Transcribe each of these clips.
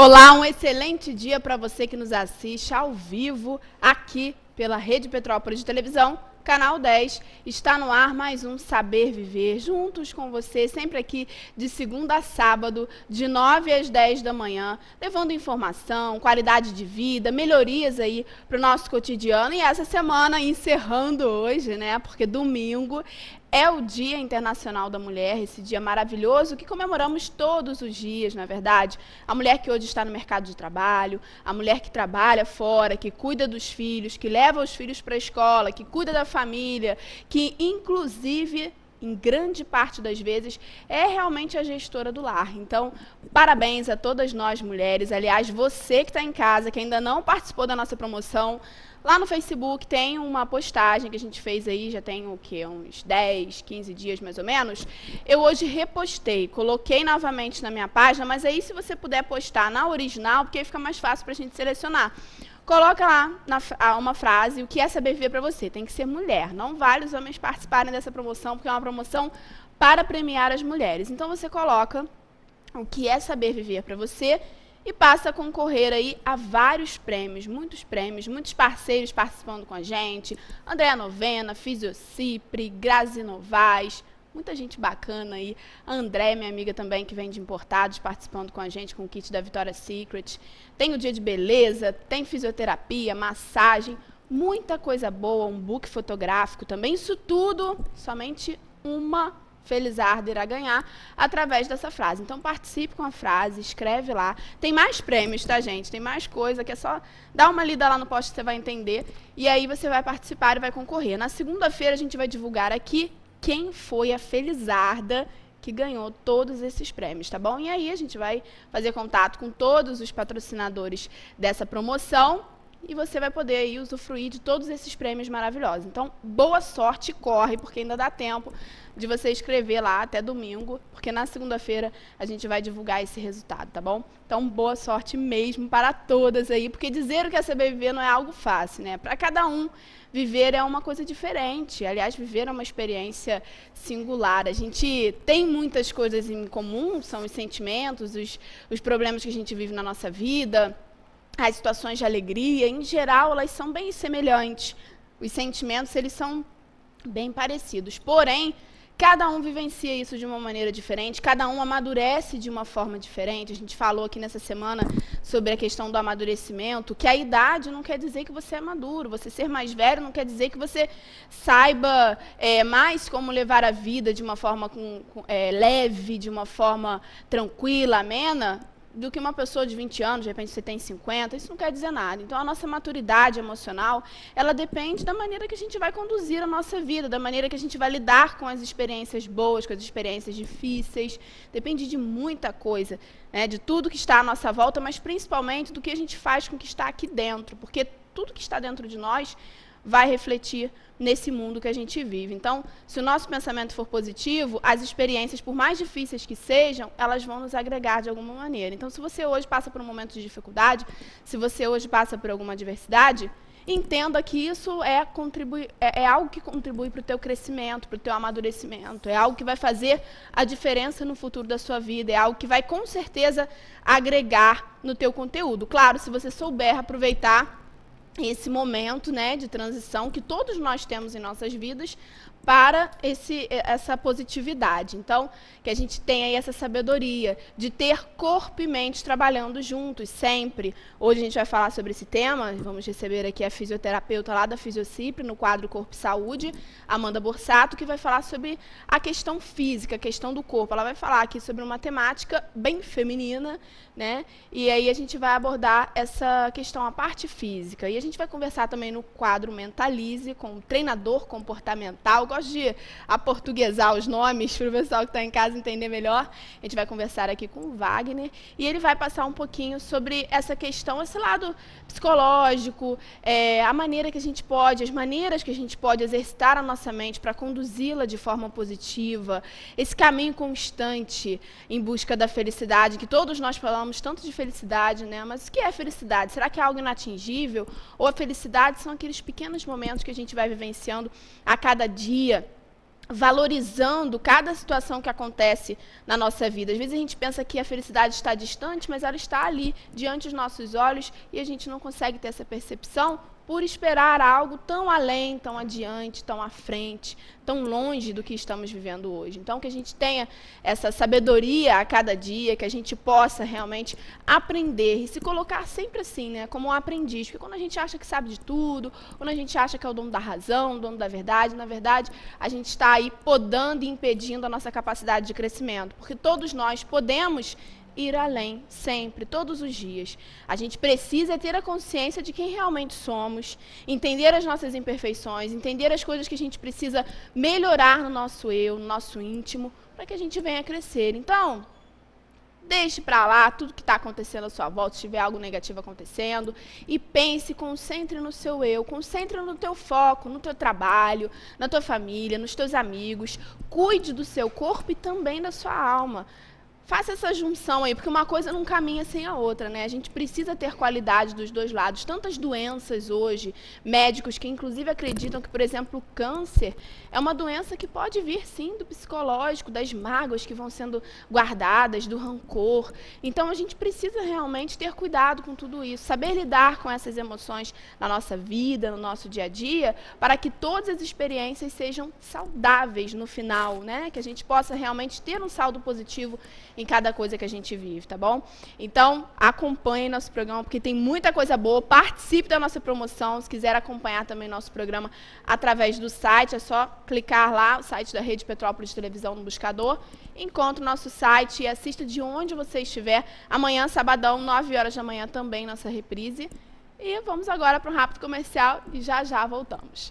Olá, um excelente dia para você que nos assiste ao vivo aqui pela Rede Petrópolis de Televisão, Canal 10. Está no ar mais um Saber Viver, juntos com você, sempre aqui de segunda a sábado, de 9 às 10 da manhã, levando informação, qualidade de vida, melhorias aí para o nosso cotidiano. E essa semana, encerrando hoje, né, porque domingo é o Dia Internacional da Mulher, esse dia maravilhoso que comemoramos todos os dias, na verdade. A mulher que hoje está no mercado de trabalho, a mulher que trabalha fora, que cuida dos filhos, que leva os filhos para a escola, que cuida da família, que inclusive, em grande parte das vezes, é realmente a gestora do lar. Então, parabéns a todas nós mulheres. Aliás, você que está em casa, que ainda não participou da nossa promoção, lá no Facebook tem uma postagem que a gente fez aí, já tem o quê? Uns 10, 15 dias mais ou menos. Eu hoje repostei, coloquei novamente na minha página, mas aí se você puder postar na original, porque aí fica mais fácil para a gente selecionar. Coloca lá uma frase, o que é saber viver para você. Tem que ser mulher, não vale os homens participarem dessa promoção, porque é uma promoção para premiar as mulheres. Então você coloca o que é saber viver para você e passa a concorrer aí a vários prêmios, muitos parceiros participando com a gente. Andréa Novena, Fisiocipre, Grazi Novaes, muita gente bacana aí. A André, minha amiga também, que vem de importados, participando com a gente com o kit da Victoria's Secret. Tem o dia de beleza, tem fisioterapia, massagem, muita coisa boa, um book fotográfico também. Isso tudo, somente uma Felizarda irá ganhar através dessa frase. Então, participe com a frase, escreve lá. Tem mais prêmios, tá, gente? Tem mais coisa, que é só dar uma lida lá no post que você vai entender. E aí você vai participar e vai concorrer. Na segunda-feira, a gente vai divulgar aqui quem foi a Felizarda que ganhou todos esses prêmios, tá bom? E aí a gente vai fazer contato com todos os patrocinadores dessa promoção e você vai poder aí usufruir de todos esses prêmios maravilhosos. Então, boa sorte, corre, porque ainda dá tempo de você escrever lá até domingo, porque na segunda-feira a gente vai divulgar esse resultado, tá bom? Então, boa sorte mesmo para todas aí, porque dizer o que é saber viver não é algo fácil, né? Para cada um, viver é uma coisa diferente. Aliás, viver é uma experiência singular. A gente tem muitas coisas em comum, são os sentimentos, os problemas que a gente vive na nossa vida, as situações de alegria, em geral, elas são bem semelhantes. Os sentimentos, eles são bem parecidos. Porém, cada um vivencia isso de uma maneira diferente, cada um amadurece de uma forma diferente. A gente falou aqui nessa semana sobre a questão do amadurecimento, que a idade não quer dizer que você é maduro. Você ser mais velho não quer dizer que você saiba mais como levar a vida de uma forma leve, de uma forma tranquila, amena, do que uma pessoa de 20 anos, de repente você tem 50, isso não quer dizer nada. Então, a nossa maturidade emocional, ela depende da maneira que a gente vai conduzir a nossa vida, da maneira que a gente vai lidar com as experiências boas, com as experiências difíceis. Depende de muita coisa, né, de tudo que está à nossa volta, mas principalmente do que a gente faz com o que está aqui dentro, porque tudo que está dentro de nós vai refletir nesse mundo que a gente vive. Então, se o nosso pensamento for positivo, as experiências, por mais difíceis que sejam, elas vão nos agregar de alguma maneira. Então, se você hoje passa por um momento de dificuldade, se você hoje passa por alguma adversidade, entenda que isso é algo que contribui para o teu crescimento, para o teu amadurecimento, é algo que vai fazer a diferença no futuro da sua vida, é algo que vai, com certeza, agregar no teu conteúdo. Claro, se você souber aproveitar esse momento, né, de transição que todos nós temos em nossas vidas para essa positividade. Então, que a gente tenha aí essa sabedoria de ter corpo e mente trabalhando juntos, sempre. Hoje a gente vai falar sobre esse tema, vamos receber aqui a fisioterapeuta lá da Fisiocipre, no quadro Corpo e Saúde, Amanda Borsato, que vai falar sobre a questão física, a questão do corpo. Ela vai falar aqui sobre uma temática bem feminina, né? E aí a gente vai abordar essa questão, a parte física. E a gente vai conversar também no quadro Mentalize, com o treinador comportamental. Gosto de aportuguesar os nomes para o pessoal que está em casa entender melhor. A gente vai conversar aqui com o Wagner e ele vai passar um pouquinho sobre essa questão, esse lado psicológico, a maneira que a gente pode, as maneiras que a gente pode exercitar a nossa mente para conduzi-la de forma positiva, esse caminho constante em busca da felicidade, que todos nós falamos tanto de felicidade, né? Mas o que é felicidade? Será que é algo inatingível? Ou a felicidade são aqueles pequenos momentos que a gente vai vivenciando a cada dia, valorizando cada situação que acontece na nossa vida. Às vezes a gente pensa que a felicidade está distante, mas ela está ali, diante dos nossos olhos, e a gente não consegue ter essa percepção por esperar algo tão além, tão adiante, tão à frente, tão longe do que estamos vivendo hoje. Então, que a gente tenha essa sabedoria a cada dia, que a gente possa realmente aprender e se colocar sempre assim, né, como um aprendiz. Porque quando a gente acha que sabe de tudo, quando a gente acha que é o dono da razão, o dono da verdade, na verdade, a gente está aí podando e impedindo a nossa capacidade de crescimento. Porque todos nós podemos ir além, sempre, todos os dias. A gente precisa ter a consciência de quem realmente somos, entender as nossas imperfeições, entender as coisas que a gente precisa melhorar no nosso eu, no nosso íntimo, para que a gente venha crescer. Então, deixe para lá tudo que está acontecendo à sua volta, se tiver algo negativo acontecendo, e pense, concentre no seu eu, concentre no teu foco, no teu trabalho, na tua família, nos teus amigos, cuide do seu corpo e também da sua alma. Faça essa junção aí, porque uma coisa não caminha sem a outra, né? A gente precisa ter qualidade dos dois lados. Tantas doenças hoje, médicos que inclusive acreditam que, por exemplo, o câncer é uma doença que pode vir, sim, do psicológico, das mágoas que vão sendo guardadas, do rancor. Então, a gente precisa realmente ter cuidado com tudo isso, saber lidar com essas emoções na nossa vida, no nosso dia a dia, para que todas as experiências sejam saudáveis no final, né? Que a gente possa realmente ter um saldo positivo em cada coisa que a gente vive, tá bom? Então, acompanhe nosso programa, porque tem muita coisa boa. Participe da nossa promoção. Se quiser acompanhar também nosso programa através do site, é só clicar lá, o site da Rede Petrópolis de Televisão no buscador. Encontre o nosso site e assista de onde você estiver. Amanhã, sabadão, 9 horas da manhã, também nossa reprise. E vamos agora para um rápido comercial e já já voltamos.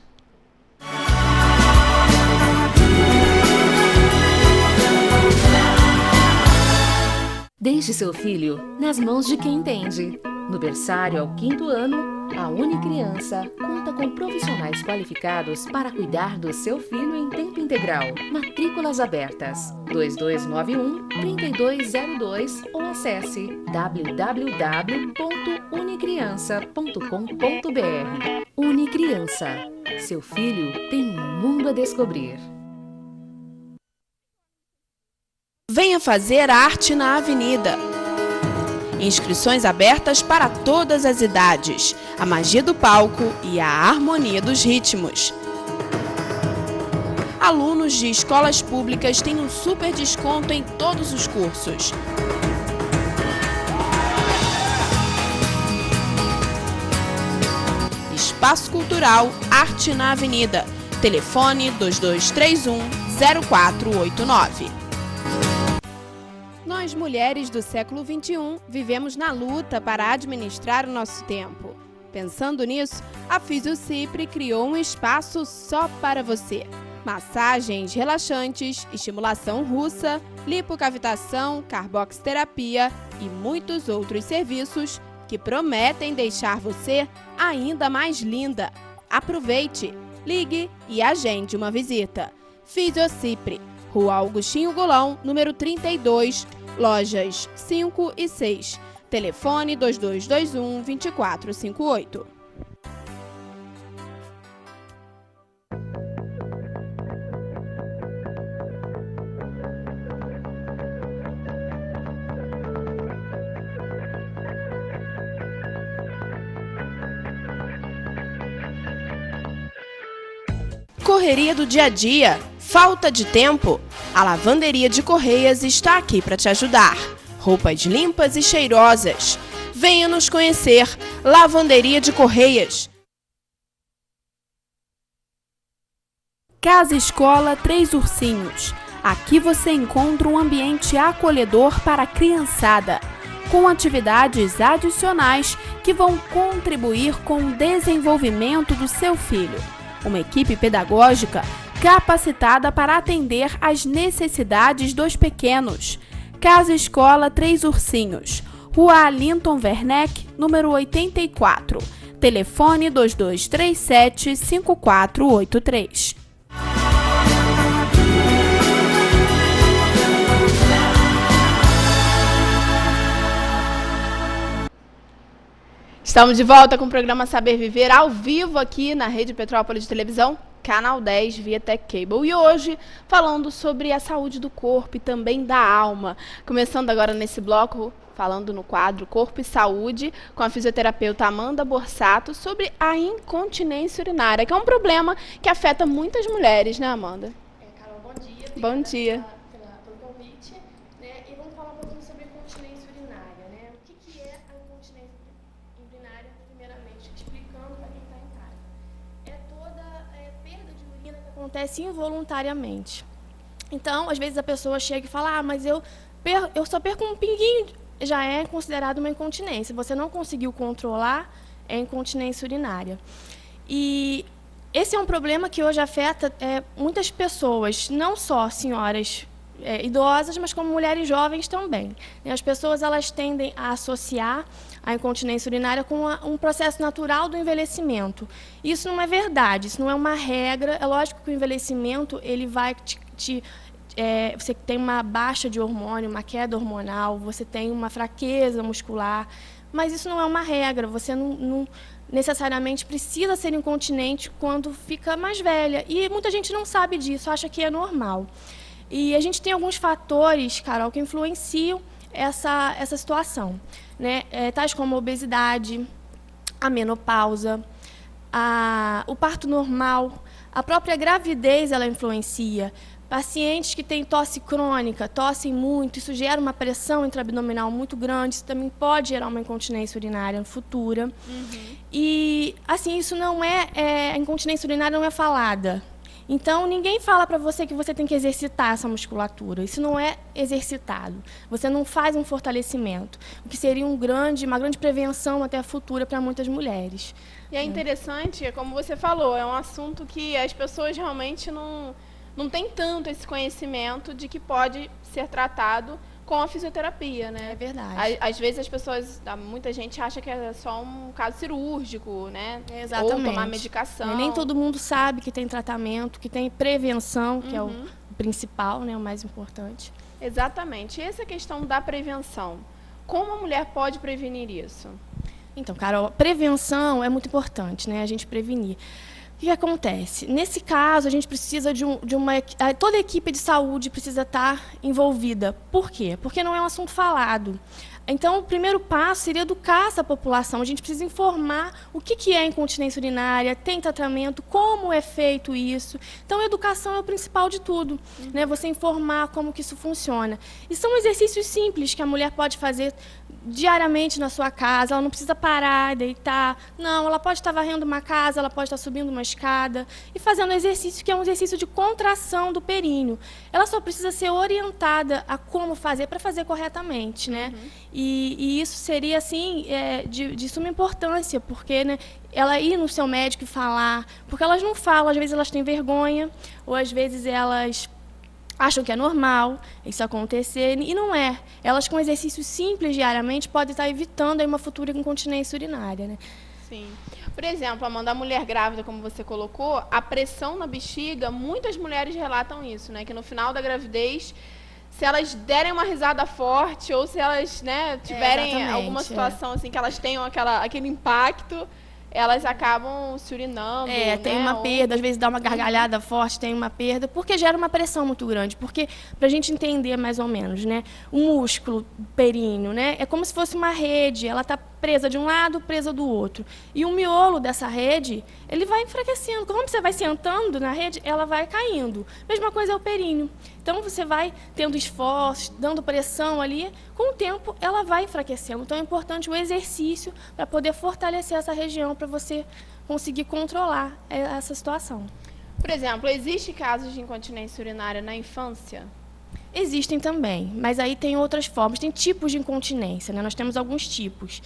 Deixe seu filho nas mãos de quem entende. No berçário ao 5º ano, a Unicriança conta com profissionais qualificados para cuidar do seu filho em tempo integral. Matrículas abertas. 2291-3202 ou acesse www.unicriança.com.br. Unicriança. Seu filho tem um mundo a descobrir. Venha fazer arte na Avenida. Inscrições abertas para todas as idades. A magia do palco e a harmonia dos ritmos. Alunos de escolas públicas têm um super desconto em todos os cursos. Espaço Cultural Arte na Avenida. Telefone 2231-0489. Nós, mulheres do século XXI, vivemos na luta para administrar o nosso tempo. Pensando nisso, a Fisiocipre criou um espaço só para você. Massagens relaxantes, estimulação russa, lipocavitação, carboxterapia e muitos outros serviços que prometem deixar você ainda mais linda. Aproveite, ligue e agende uma visita. Fisiocipre, Rua Augustinho Golão, número 32, lojas 5 e 6. Telefone 2221-2458. Correria do dia a dia, falta de tempo? A Lavanderia de Correias está aqui para te ajudar. Roupas limpas e cheirosas. Venha nos conhecer. Lavanderia de Correias. Casa Escola Três Ursinhos. Aqui você encontra um ambiente acolhedor para a criançada, com atividades adicionais que vão contribuir com o desenvolvimento do seu filho. Uma equipe pedagógica capacitada para atender às necessidades dos pequenos. Casa Escola Três Ursinhos, Rua Alinton Werneck, número 84. Telefone 2237-5483. Estamos de volta com o programa Saber Viver, ao vivo aqui na Rede Petrópolis de Televisão, Canal 10 via Tech Cable. E hoje, falando sobre a saúde do corpo e também da alma. Começando agora nesse bloco, falando no quadro Corpo e Saúde, com a fisioterapeuta Amanda Borsato, sobre a incontinência urinária, que é um problema que afeta muitas mulheres, né, Amanda? Carol, bom dia. Bom dia. Pelo convite. Né? E vamos falar um pouquinho sobre incontinência urinária. Né? O que é a incontinência urinária, primeiramente, explicando para quem está em casa. É toda perda de urina que acontece involuntariamente. Então, às vezes a pessoa chega e fala, mas eu só perco um pinguinho, já é considerado uma incontinência. Você não conseguiu controlar, é incontinência urinária. E esse é um problema que hoje afeta muitas pessoas, não só senhoras idosas, mas como mulheres jovens também. As pessoas elas tendem a associar a incontinência urinária com um processo natural do envelhecimento. Isso não é verdade, isso não é uma regra. É lógico que o envelhecimento ele vai você tem uma baixa de hormônio, uma queda hormonal, você tem uma fraqueza muscular, mas isso não é uma regra. Você não necessariamente precisa ser incontinente quando fica mais velha. E muita gente não sabe disso, acha que é normal. E a gente tem alguns fatores, Carol, que influenciam essa situação, né? Tais como a obesidade, a menopausa, o parto normal, a própria gravidez ela influencia. Pacientes que têm tosse crônica, tossem muito, isso gera uma pressão intraabdominal muito grande, isso também pode gerar uma incontinência urinária futura. E, assim, isso não a incontinência urinária não é falada. Então, ninguém fala para você que você tem que exercitar essa musculatura. Isso não é exercitado. Você não faz um fortalecimento, o que seria uma grande prevenção até a futura para muitas mulheres. E é interessante, como você falou, é um assunto que as pessoas realmente não tem tanto esse conhecimento de que pode ser tratado com a fisioterapia, né? É verdade. Às vezes muita gente acha que é só um caso cirúrgico, né? Exatamente. Ou tomar medicação. Nem todo mundo sabe que tem tratamento, que tem prevenção, que é o principal, né? O mais importante. Exatamente. E essa questão da prevenção, como a mulher pode prevenir isso? Então, Carol, prevenção é muito importante, né? A gente prevenir. O que acontece? Nesse caso, a gente precisa toda a equipe de saúde precisa estar envolvida. Por quê? Porque não é um assunto falado. Então, o primeiro passo seria educar essa população. A gente precisa informar o que é incontinência urinária, tem tratamento, como é feito isso. Então, a educação é o principal de tudo, né? Você informar como que isso funciona. E são exercícios simples que a mulher pode fazer diariamente na sua casa. Ela não precisa parar, deitar. Não, ela pode estar varrendo uma casa, ela pode estar subindo uma escada e fazendo exercício que é um exercício de contração do períneo. Ela só precisa ser orientada a como fazer para fazer corretamente, né? E isso seria, assim, de suma importância, porque, né, ela ir no seu médico e falar, porque elas não falam, às vezes elas têm vergonha, ou às vezes elas acham que é normal isso acontecer, e não é. Elas, com exercícios simples diariamente, podem estar evitando aí uma futura incontinência urinária, né? Sim. Por exemplo, Amanda, a mulher grávida, como você colocou, a pressão na bexiga, muitas mulheres relatam isso, né? Que no final da gravidez, se elas derem uma risada forte ou se elas, né, tiverem alguma situação assim que elas tenham aquele impacto, elas acabam se urinando. Tem uma perda, às vezes dá uma gargalhada forte, tem uma perda, porque gera uma pressão muito grande. Porque, para a gente entender mais ou menos, né, o músculo períneo, né, é como se fosse uma rede, ela está presa de um lado, presa do outro. E o miolo dessa rede, ele vai enfraquecendo. Quando você vai sentando na rede, ela vai caindo. Mesma coisa é o períneo. Então, você vai tendo esforço, dando pressão ali, com o tempo ela vai enfraquecendo. Então, é importante o exercício para poder fortalecer essa região, para você conseguir controlar essa situação. Por exemplo, existe casos de incontinência urinária na infância? Existem também, mas aí tem outras formas, tem tipos de incontinência, né? Nós temos alguns tipos.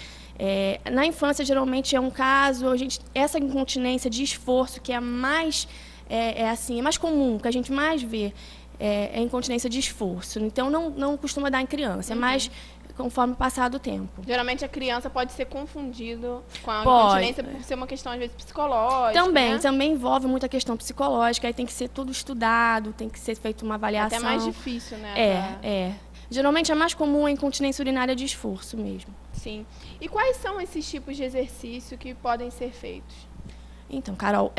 Na infância, geralmente, é um caso, essa incontinência de esforço, que é a mais, é mais comum, que a gente mais vê, é incontinência de esforço. Então, não costuma dar em criança, é mais conforme o passar do tempo. Geralmente a criança pode ser confundida com a incontinência por ser uma questão, às vezes, psicológica. Também envolve muita questão psicológica, aí tem que ser tudo estudado, tem que ser feita uma avaliação. Até mais difícil, né? Geralmente é mais comum a incontinência urinária de esforço mesmo. Sim. E quais são esses tipos de exercício que podem ser feitos? Então, Carol,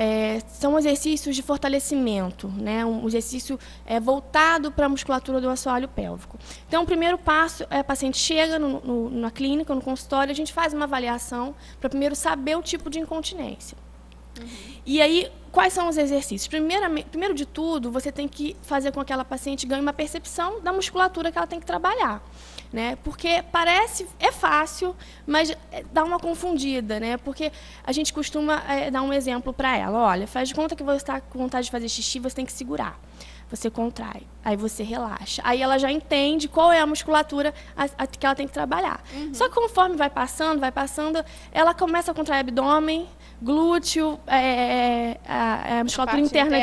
são exercícios de fortalecimento, né? Um exercício voltado para a musculatura do assoalho pélvico. Então, o primeiro passo é a paciente chega na clínica, no consultório, a gente faz uma avaliação para primeiro saber o tipo de incontinência. E aí, quais são os exercícios? Primeiro de tudo, você tem que fazer com que aquela paciente ganhe uma percepção da musculatura que ela tem que trabalhar. Né? Porque é fácil, mas dá uma confundida, né? Porque a gente costuma dar um exemplo para ela. Olha, faz de conta que você está com vontade de fazer xixi, você tem que segurar. Você contrai, aí você relaxa. Aí ela já entende qual é a musculatura que ela tem que trabalhar. Só que conforme vai passando, ela começa a contrair abdômen, glúteo, a musculatura interna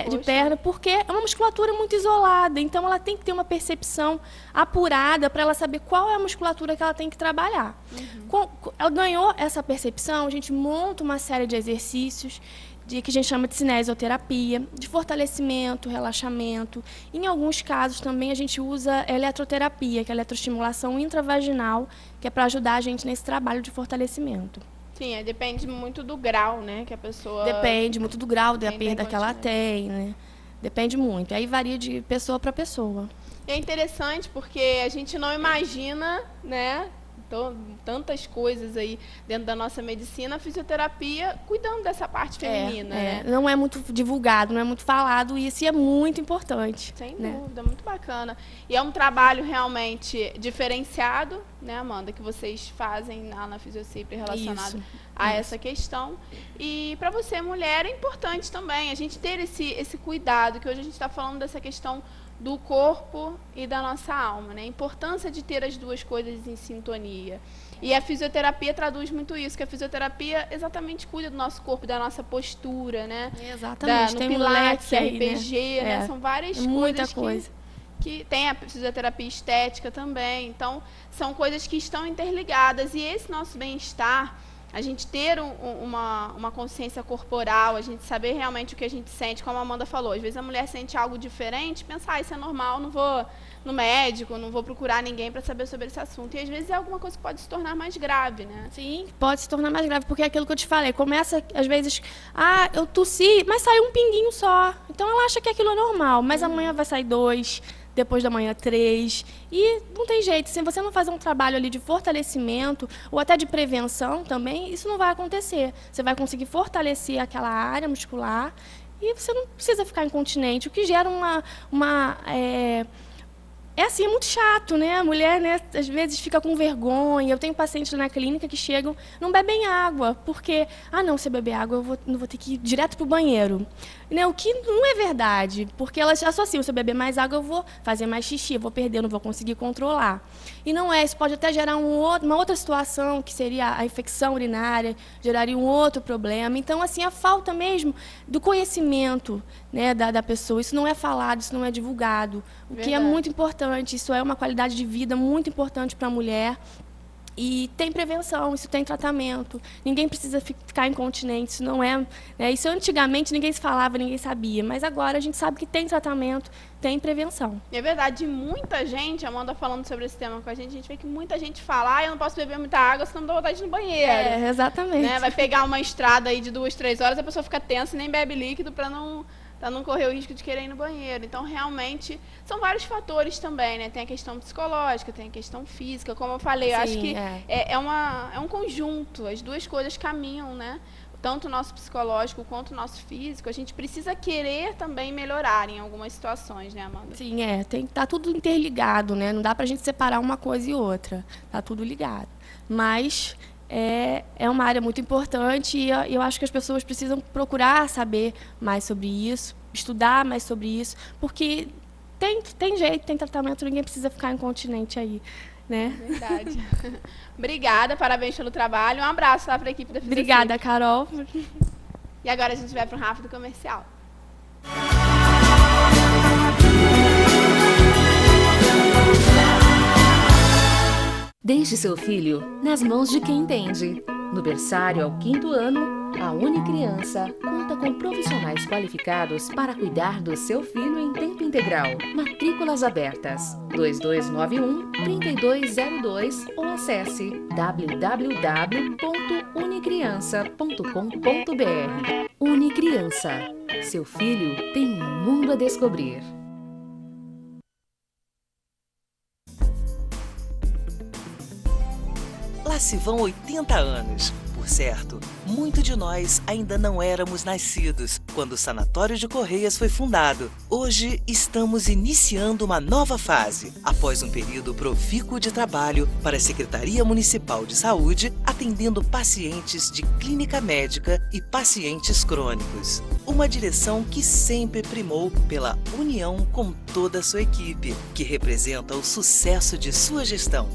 de perna, porque é uma musculatura muito isolada. Então, ela tem que ter uma percepção apurada para ela saber qual é a musculatura que ela tem que trabalhar. Ela ganhou essa percepção, a gente monta uma série de exercícios que a gente chama de cinesioterapia, de fortalecimento, relaxamento. Em alguns casos também a gente usa eletroterapia, que é a eletroestimulação intravaginal, que é para ajudar a gente nesse trabalho de fortalecimento. Sim, depende muito do grau, né, que a pessoa... Depende muito do grau da perda que ela tem, né? Depende muito. Aí varia de pessoa para pessoa. É interessante porque a gente não imagina, né, tantas coisas aí dentro da nossa medicina, a fisioterapia cuidando dessa parte feminina, né? Não é muito divulgado, não é muito falado, e isso é muito importante. Sem dúvida, muito bacana. E é um trabalho realmente diferenciado, né, Amanda, que vocês fazem na Fisiocipri relacionado a essa questão. E para você, mulher, é importante também a gente ter esse cuidado, que hoje a gente está falando dessa questão do corpo e da nossa alma, né? A importância de ter as duas coisas em sintonia. E a fisioterapia traduz muito isso, que a fisioterapia exatamente cuida do nosso corpo, da nossa postura, né? Exatamente. Tem Pilates, RPG, né? São várias coisas que tem a fisioterapia estética também. Então, são coisas que estão interligadas. E esse nosso bem-estar, a gente ter uma consciência corporal, a gente saber realmente o que a gente sente, como a Amanda falou, às vezes a mulher sente algo diferente, pensar, isso é normal, não vou no médico, não vou procurar ninguém para saber sobre esse assunto. E às vezes é alguma coisa que pode se tornar mais grave, né? Sim, pode se tornar mais grave, porque é aquilo que eu te falei, começa às vezes, eu tossi, mas saiu um pinguinho só. Então ela acha que aquilo é normal, mas amanhã vai sair 2, depois da manhã 3, e não tem jeito, se você não fazer um trabalho ali de fortalecimento, ou até de prevenção também, isso não vai acontecer. Você vai conseguir fortalecer aquela área muscular, e você não precisa ficar incontinente, o que gera é muito chato, né? A mulher, né, às vezes fica com vergonha. Eu tenho pacientes na clínica que chegam, não bebem água, porque, não, se eu beber água, eu não vou ter que ir direto para o banheiro. Né? O que não é verdade, porque elas associam, se eu beber mais água, eu vou fazer mais xixi, eu vou perder, eu não vou conseguir controlar. E não é, isso pode até gerar uma outra situação, que seria a infecção urinária, geraria um outro problema. Então, assim, a falta mesmo do conhecimento, né, da pessoa, isso não é falado, isso não é divulgado, o que é muito importante, isso é uma qualidade de vida muito importante para a mulher. E tem prevenção, isso tem tratamento. Ninguém precisa ficar incontinente, isso não é... Né, isso antigamente ninguém se falava, ninguém sabia, mas agora a gente sabe que tem tratamento, tem prevenção. É verdade, muita gente, a Amanda falando sobre esse tema com a gente vê que muita gente fala, eu não posso beber muita água, senão me dá vontade de ir no banheiro. Exatamente. Né? Vai pegar uma estrada aí de 2, 3 horas, a pessoa fica tensa e nem bebe líquido para não correr o risco de querer ir no banheiro. Então, realmente, são vários fatores também, né? Tem a questão psicológica, tem a questão física, como eu falei. Eu acho que é um conjunto, as duas coisas caminham, né? Tanto o nosso psicológico quanto o nosso físico. A gente precisa querer também melhorar em algumas situações, né, Amanda? Sim, tá tudo interligado, né? Não dá pra gente separar uma coisa e outra. Tá tudo ligado. Mas... É uma área muito importante e eu acho que as pessoas precisam procurar saber mais sobre isso, estudar mais sobre isso, porque tem jeito, tem tratamento, ninguém precisa ficar incontinente aí, né? Verdade. Obrigada, parabéns pelo trabalho. Um abraço lá para a equipe da Fisiocipri. Obrigada, Carol. E agora a gente vai para um rápido comercial. Deixe seu filho nas mãos de quem entende. No berçário ao 5º ano, A Unicriança conta com profissionais qualificados para cuidar do seu filho em tempo integral. Matrículas abertas 2291-3202 ou acesse www.unicriança.com.br. Unicriança. Seu filho tem um mundo a descobrir. Lá se vão 80 anos. Por certo, muitos de nós ainda não éramos nascidos quando o Sanatório de Correias foi fundado. Hoje estamos iniciando uma nova fase, após um período profícuo de trabalho para a Secretaria Municipal de Saúde, atendendo pacientes de clínica médica e pacientes crônicos. Uma direção que sempre primou pela união com toda a sua equipe, que representa o sucesso de sua gestão.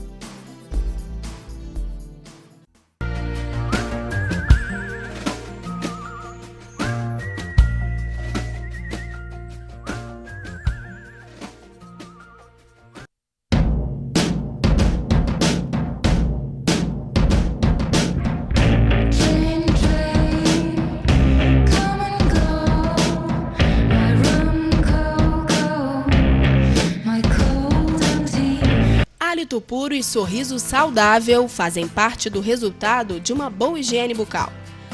Hálito puro e sorriso saudável fazem parte do resultado de uma boa higiene bucal.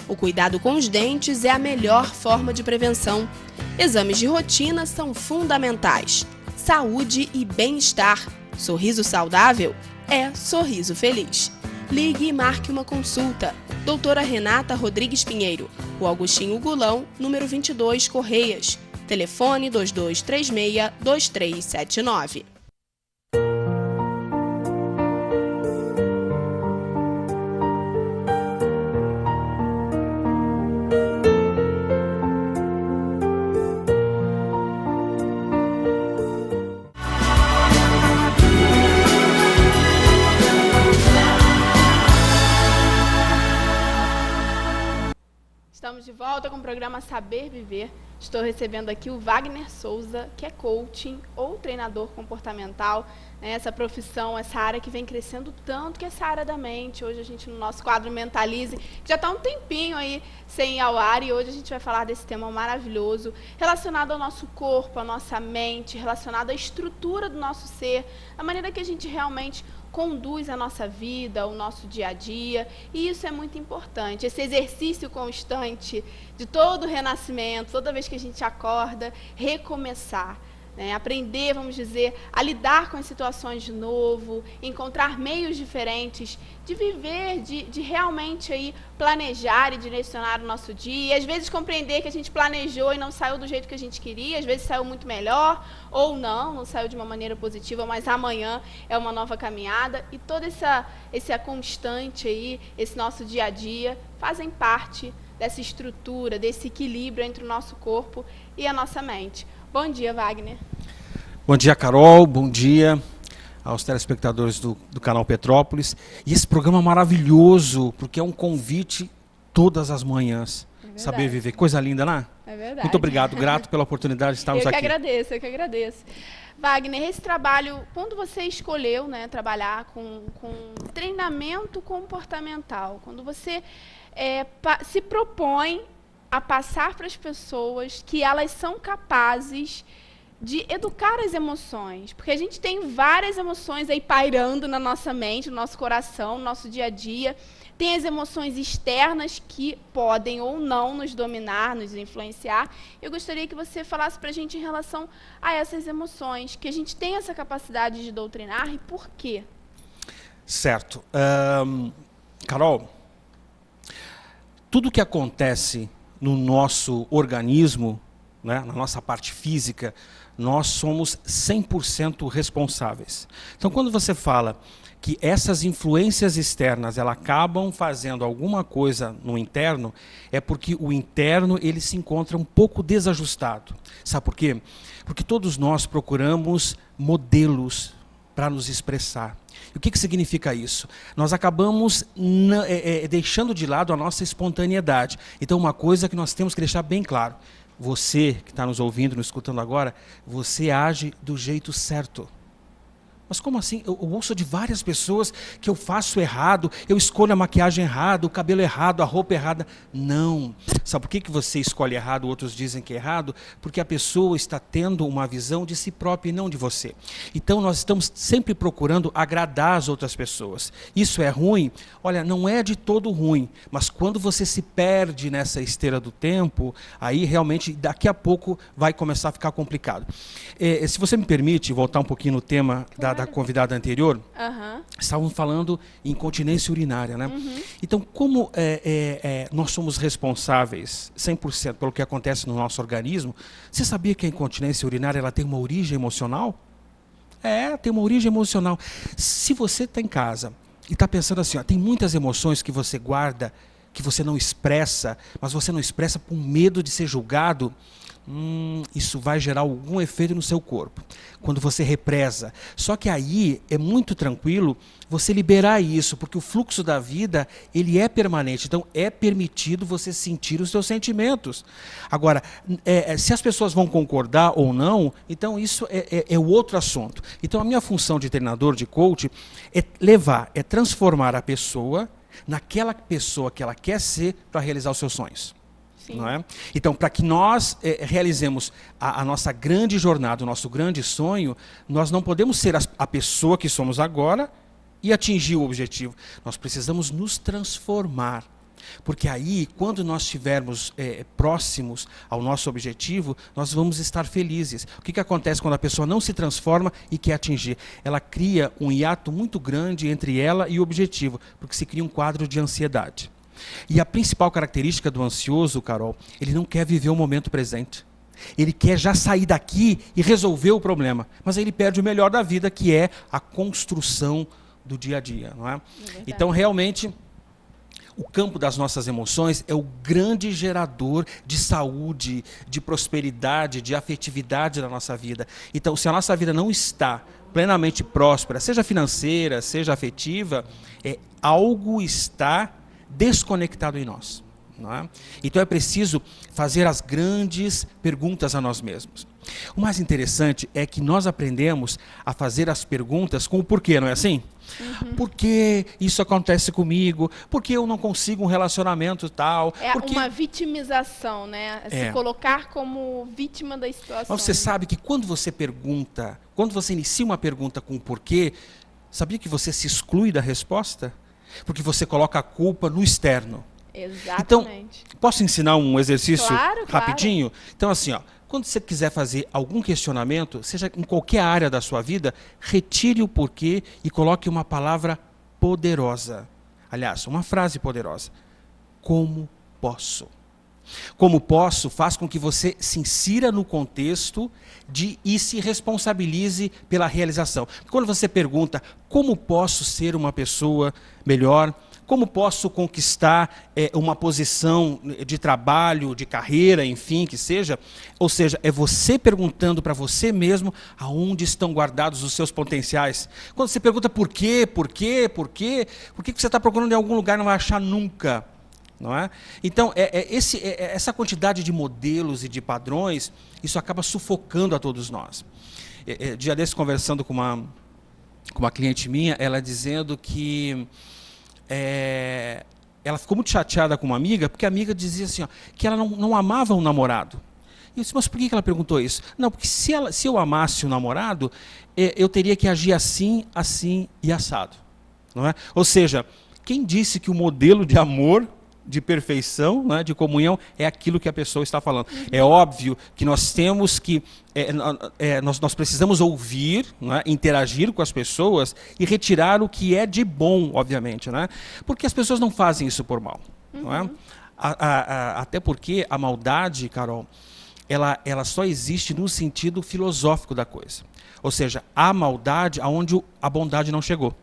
O cuidado com os dentes é a melhor forma de prevenção. Exames de rotina são fundamentais. Saúde e bem-estar. Sorriso saudável é sorriso feliz. Ligue e marque uma consulta. Doutora Renata Rodrigues Pinheiro, Rua Agostinho Gulão, número 22, Correias. Telefone 2236-2379. Estamos de volta com o programa Saber Viver. Estou recebendo aqui o Wagner Souza, que é coaching ou treinador comportamental. Essa profissão, essa área que vem crescendo tanto, que é essa área da mente. Hoje a gente, no nosso quadro Mentalize, que já está um tempinho aí sem ir ao ar, e hoje a gente vai falar desse tema maravilhoso, relacionado ao nosso corpo, à nossa mente, relacionado à estrutura do nosso ser, a maneira que a gente realmente conduz a nossa vida, o nosso dia a dia, e isso é muito importante, esse exercício constante de todo o renascimento, toda vez que a gente acorda, recomeçar, né? Aprender, vamos dizer, a lidar com as situações de novo, encontrar meios diferentes de viver, de realmente aí planejar e direcionar o nosso dia, e às vezes compreender que a gente planejou e não saiu do jeito que a gente queria, às vezes saiu muito melhor, ou não saiu de uma maneira positiva, mas amanhã é uma nova caminhada, e toda essa constante aí, esse nosso dia a dia, fazem parte dessa estrutura, desse equilíbrio entre o nosso corpo e a nossa mente. Bom dia, Wagner. Bom dia, Carol. Bom dia aos telespectadores do canal Petrópolis. E esse programa maravilhoso, porque é um convite todas as manhãs. Saber viver. Coisa linda, né? É verdade. Muito obrigado, grato pela oportunidade de estarmos aqui. Eu que agradeço. Wagner, esse trabalho, quando você escolheu, né, trabalhar com treinamento comportamental, quando você se propõe a passar para as pessoas que elas são capazes de educar as emoções, porque a gente tem várias emoções aí pairando na nossa mente, no nosso coração, no nosso dia a dia. Tem as emoções externas que podem ou não nos dominar, nos influenciar. Eu gostaria que você falasse para a gente em relação a essas emoções, que a gente tem essa capacidade de doutrinar e por quê? Certo. Carol, tudo que acontece no nosso organismo, né, na nossa parte física, nós somos 100% responsáveis. Então, quando você fala que essas influências externas elas acabam fazendo alguma coisa no interno, é porque o interno ele se encontra um pouco desajustado. Sabe por quê? Porque todos nós procuramos modelos para nos expressar. E o que significa isso? Nós acabamos deixando de lado a nossa espontaneidade. Então, uma coisa que nós temos que deixar bem claro, você que está nos ouvindo, nos escutando agora, você age do jeito certo. Mas como assim? Eu ouço de várias pessoas que eu faço errado, eu escolho a maquiagem errada, o cabelo errado, a roupa errada. Não. Sabe por que você escolhe errado, outros dizem que é errado? Porque a pessoa está tendo uma visão de si própria e não de você. Então nós estamos sempre procurando agradar as outras pessoas. Isso é ruim? Olha, não é de todo ruim, mas quando você se perde nessa esteira do tempo, aí realmente daqui a pouco vai começar a ficar complicado. Se você me permite voltar um pouquinho no tema da convidada anterior, estavam falando em incontinência urinária, né? Então, como nós somos responsáveis 100% pelo que acontece no nosso organismo, você sabia que a incontinência urinária ela tem uma origem emocional? Tem uma origem emocional. Se você está em casa e está pensando assim, ó, tem muitas emoções que você guarda, que você não expressa, mas você não expressa por medo de ser julgado, isso vai gerar algum efeito no seu corpo, quando você represa. Só que aí é muito tranquilo você liberar isso, porque o fluxo da vida ele é permanente, então é permitido você sentir os seus sentimentos. Agora, se as pessoas vão concordar ou não, então isso é o outro assunto. Então a minha função de treinador, de coach, é transformar a pessoa naquela pessoa que ela quer ser para realizar os seus sonhos. Não é? Então, para que nós realizemos a nossa grande jornada, o nosso grande sonho, nós não podemos ser a pessoa que somos agora e atingir o objetivo. Nós precisamos nos transformar. Porque aí, quando nós estivermos próximos ao nosso objetivo, nós vamos estar felizes. O que acontece quando a pessoa não se transforma e quer atingir? Ela cria um hiato muito grande entre ela e o objetivo, porque se cria um quadro de ansiedade. E a principal característica do ansioso, Carol, ele não quer viver o momento presente. Ele quer já sair daqui e resolver o problema. Mas aí ele perde o melhor da vida, que é a construção do dia a dia. Não é? Então, realmente, o campo das nossas emoções é o grande gerador de saúde, de prosperidade, de afetividade na nossa vida. Então, se a nossa vida não está plenamente próspera, seja financeira, seja afetiva, algo está desconectado em nós. Não é? Então é preciso fazer as grandes perguntas a nós mesmos. O mais interessante é que nós aprendemos a fazer as perguntas com o porquê, não é assim? Por que isso acontece comigo? Por que eu não consigo um relacionamento tal? Uma vitimização, né? Se colocar como vítima da situação. Mas você sabe que quando você pergunta, quando você inicia uma pergunta com o porquê, sabia que você se exclui da resposta? Porque você coloca a culpa no externo. Exatamente. Então, posso ensinar um exercício rapidinho? Claro. Então, assim, ó, quando você quiser fazer algum questionamento, seja em qualquer área da sua vida, retire o porquê e coloque uma palavra poderosa. Aliás, uma frase poderosa. Como posso? Como posso faz com que você se insira no contexto e se responsabilize pela realização. Quando você pergunta como posso ser uma pessoa melhor, como posso conquistar uma posição de trabalho, de carreira, enfim, que seja, ou seja, é você perguntando para você mesmo aonde estão guardados os seus potenciais. Quando você pergunta por que você está procurando em algum lugar e não vai achar nunca. Não é? Então, essa quantidade de modelos e de padrões, isso acaba sufocando a todos nós. Dia desse, conversando com uma cliente minha, ela dizendo que ela ficou muito chateada com uma amiga, porque a amiga dizia assim, ó, que ela não amava um namorado. E eu disse, mas por que ela perguntou isso? Não, porque se eu amasse o namorado, eu teria que agir assim, assim e assado. Não é? Ou seja, quem disse que o modelo de amor, de perfeição, né, de comunhão, é aquilo que a pessoa está falando. É óbvio que nós temos que, nós precisamos ouvir, né, interagir com as pessoas e retirar o que é de bom, obviamente, né? Porque as pessoas não fazem isso por mal. Não é? Até porque a maldade, Carol, ela só existe no sentido filosófico da coisa. Ou seja, há maldade aonde a bondade não chegou.